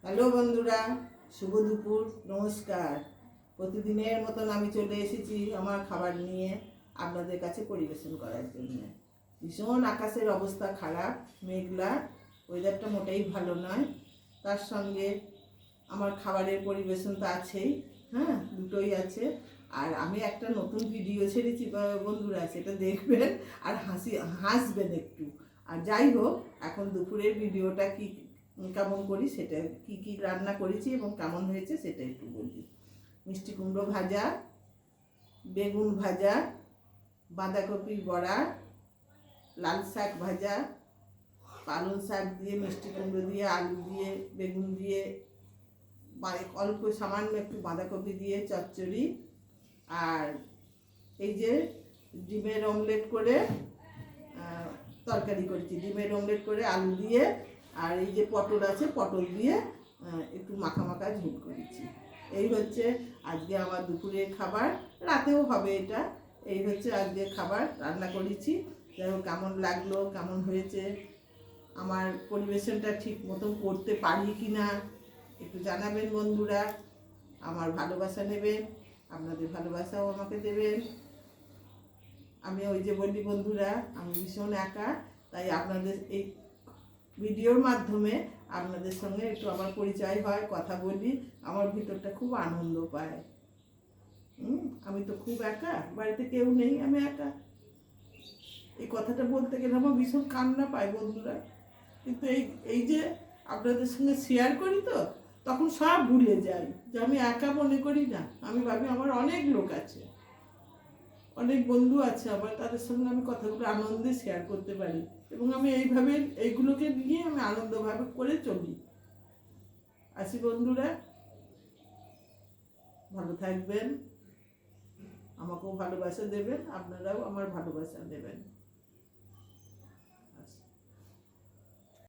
Hello বন্ধুরা, শুভ দুপুর, নমস্কার। প্রতিদিনের মতন আমি চলে এসেছি আমার খাবার নিয়ে আপনাদের কাছে পরিবেশন করার জন্য। ভীষণ আকাশের অবস্থা খারাপ, মেঘলা, ওয়েদারটা মোটেই ভালো নয়। তার সঙ্গে আমার খাবারের পরিবেশন তো আছেই, হ্যাঁ, দুটোই আছে। আর আমি একটা নতুন ভিডিও ছেড়েছি বন্ধুরা, সেটা দেখবেন আর হাসবেন একটু। আর যাই হোক, এখন দুপুরের ভিডিওটা কেমন করি, সেটা কি রান্না করেছি এবং কেমন হয়েছে সেটা একটু বলি। মিষ্টি কুমড়ো ভাজা, বেগুন ভাজা, বাঁধাকপির বড়া, লাল শাক ভাজা, পালং শাক দিয়ে, মিষ্টি কুমড়ো দিয়ে, আলু দিয়ে, বেগুন দিয়ে, অল্প সামান্য একটু বাঁধাকপি দিয়ে চচ্চড়ি। আর এই যে ডিমের অমলেট করে তরকারি করেছি, ডিমের অমলেট করে আলু দিয়ে। আর এই যে পটল আছে, পটল দিয়ে একটু মাখা মাখা ঝোল করেছি। এই হচ্ছে আজকে আমার দুপুরের খাবার, রাতেও হবে এটা। এই হচ্ছে আজকে খাবার রান্না করেছি। যাই হোক, কেমন লাগলো, কেমন হয়েছে, আমার পরিবেশনটা ঠিক মতন করতে পারি কি না একটু জানাবেন বন্ধুরা। আমার ভালোবাসা নেবেন, আপনাদের ভালোবাসাও আমাকে দেবেন। আমি ওই যে বলি বন্ধুরা, আমি ভীষণ একা, তাই আপনাদের এই ভিডিওর মাধ্যমে আপনাদের সঙ্গে একটু আমার পরিচয় হয়, কথা বলি, আমার ভিতরটা খুব আনন্দ পায়। আমি তো খুব একা, বাড়িতে কেউ নেই, আমি একা। এই কথাটা বলতে গেলে আমার ভীষণ কান্না পায় বন্ধুরা। কিন্তু এই যে আপনাদের সঙ্গে শেয়ার করি, তো তখন সব ভুলে যাই যে আমি একা মনে করি না। আমি ভাবি আমার অনেক লোক আছে, অনেক বন্ধু আছে আমার, তাদের সঙ্গে আমি কথাগুলো আনন্দে শেয়ার করতে পারি। এবং আমি এইগুলোকে নিয়ে আমি আনন্দভাবে করে চলি। আসি বন্ধুরা, ভালো থাকবেন, আমাকেও ভালোবাসা দেবেন, আপনারাও আমার ভালোবাসা দেবেন।